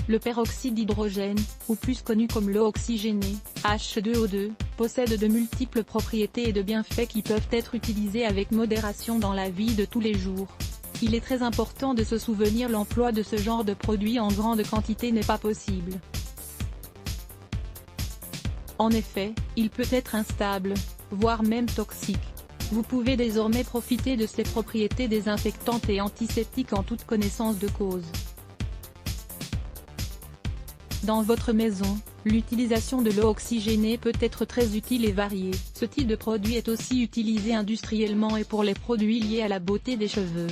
Le peroxyde d'hydrogène, ou plus connu comme l'eau oxygénée, H2O2, possède de multiples propriétés et de bienfaits qui peuvent être utilisés avec modération dans la vie de tous les jours. Il est très important de se souvenir l'emploi de ce genre de produit en grande quantité n'est pas possible. En effet, il peut être instable, voire même toxique. Vous pouvez désormais profiter de ses propriétés désinfectantes et antiseptiques en toute connaissance de cause. Dans votre maison, l'utilisation de l'eau oxygénée peut être très utile et variée. Ce type de produit est aussi utilisé industriellement et pour les produits liés à la beauté des cheveux.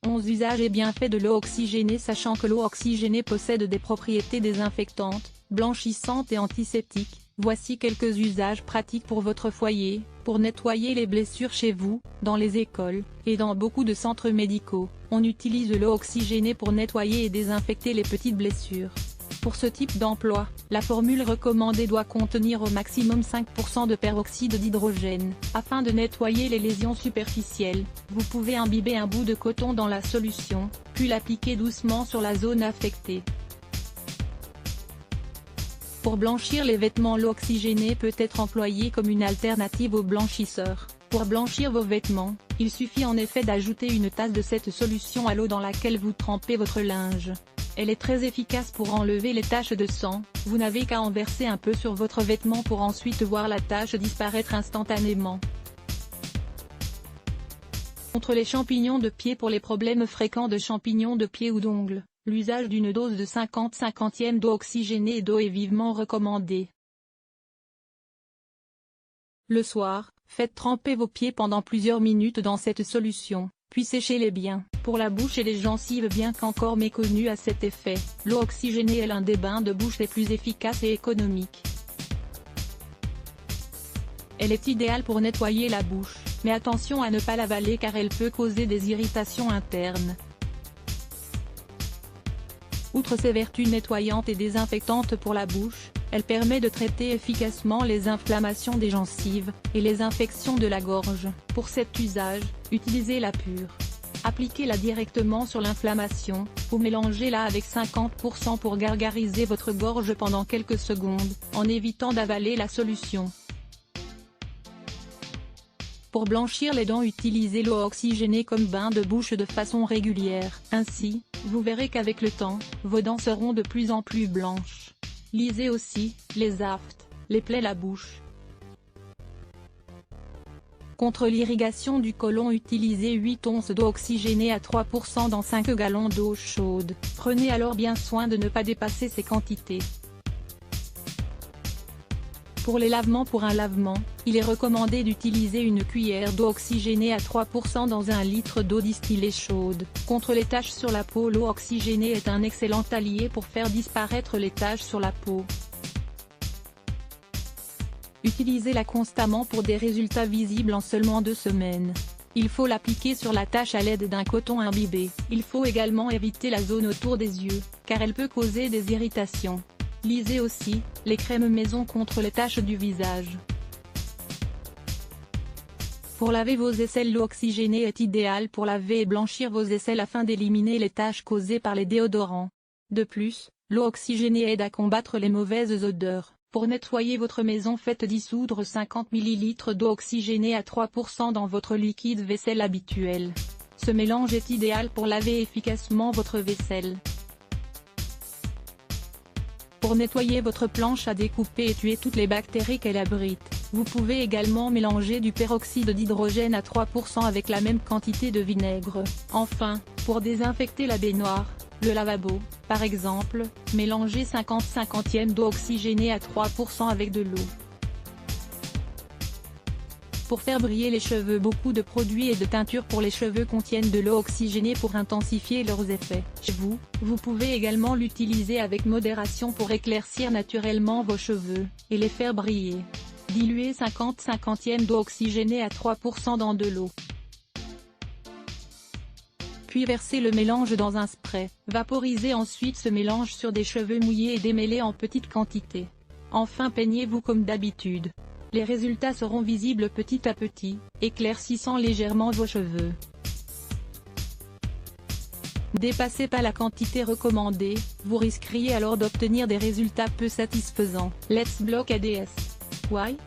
11 usages et bienfaits de l'eau oxygénée. Sachant que l'eau oxygénée possède des propriétés désinfectantes, blanchissantes et antiseptiques, voici quelques usages pratiques pour votre foyer, pour nettoyer les blessures chez vous, dans les écoles, et dans beaucoup de centres médicaux. On utilise l'eau oxygénée pour nettoyer et désinfecter les petites blessures. Pour ce type d'emploi, la formule recommandée doit contenir au maximum 5% de peroxyde d'hydrogène. Afin de nettoyer les lésions superficielles, vous pouvez imbiber un bout de coton dans la solution, puis l'appliquer doucement sur la zone affectée. Pour blanchir les vêtements, l'eau oxygénée peut être employée comme une alternative au blanchisseur. Pour blanchir vos vêtements, il suffit en effet d'ajouter une tasse de cette solution à l'eau dans laquelle vous trempez votre linge. Elle est très efficace pour enlever les taches de sang, vous n'avez qu'à en verser un peu sur votre vêtement pour ensuite voir la tache disparaître instantanément. Contre les champignons de pied. Pour les problèmes fréquents de champignons de pied ou d'ongles, l'usage d'une dose de 50 cinquantièmes d'eau oxygénée et d'eau est vivement recommandé. Le soir, faites tremper vos pieds pendant plusieurs minutes dans cette solution, puis séchez-les bien. Pour la bouche et les gencives, bien qu'encore méconnue à cet effet, l'eau oxygénée est l'un des bains de bouche les plus efficaces et économiques. Elle est idéale pour nettoyer la bouche, mais attention à ne pas l'avaler car elle peut causer des irritations internes. Outre ses vertus nettoyantes et désinfectantes pour la bouche, elle permet de traiter efficacement les inflammations des gencives, et les infections de la gorge. Pour cet usage, utilisez-la pure. Appliquez-la directement sur l'inflammation, ou mélangez-la avec 50% pour gargariser votre gorge pendant quelques secondes, en évitant d'avaler la solution. Pour blanchir les dents, utilisez l'eau oxygénée comme bain de bouche de façon régulière. Ainsi, vous verrez qu'avec le temps, vos dents seront de plus en plus blanches. Lisez aussi les aftes, les plaies la bouche. Contre l'irrigation du côlon, utilisez 8 onces d'eau oxygénée à 3% dans 5 gallons d'eau chaude. Prenez alors bien soin de ne pas dépasser ces quantités. Pour les lavements. Pour un lavement, il est recommandé d'utiliser une cuillère d'eau oxygénée à 3% dans 1 litre d'eau distillée chaude. Contre les taches sur la peau, l'eau oxygénée est un excellent allié pour faire disparaître les taches sur la peau. Utilisez-la constamment pour des résultats visibles en seulement 2 semaines. Il faut l'appliquer sur la tache à l'aide d'un coton imbibé. Il faut également éviter la zone autour des yeux, car elle peut causer des irritations. Lisez aussi les crèmes maison contre les taches du visage. Pour laver vos aisselles, l'eau oxygénée est idéale pour laver et blanchir vos aisselles afin d'éliminer les taches causées par les déodorants. De plus, l'eau oxygénée aide à combattre les mauvaises odeurs. Pour nettoyer votre maison, faites dissoudre 50 ml d'eau oxygénée à 3% dans votre liquide vaisselle habituel. Ce mélange est idéal pour laver efficacement votre vaisselle. Pour nettoyer votre planche à découper et tuer toutes les bactéries qu'elle abrite, vous pouvez également mélanger du peroxyde d'hydrogène à 3% avec la même quantité de vinaigre. Enfin, pour désinfecter la baignoire, le lavabo, par exemple, mélangez 50 cinquantièmes d'eau oxygénée à 3% avec de l'eau. Pour faire briller les cheveux, beaucoup de produits et de teintures pour les cheveux contiennent de l'eau oxygénée pour intensifier leurs effets. Chez vous, vous pouvez également l'utiliser avec modération pour éclaircir naturellement vos cheveux, et les faire briller. Diluez 50 cinquantièmes d'eau oxygénée à 3% dans de l'eau. Puis versez le mélange dans un spray. Vaporisez ensuite ce mélange sur des cheveux mouillés et démêlés en petites quantités. Enfin, peignez-vous comme d'habitude. Les résultats seront visibles petit à petit, éclaircissant légèrement vos cheveux. Dépassez pas la quantité recommandée, vous risqueriez alors d'obtenir des résultats peu satisfaisants. Let's block ADS. Why?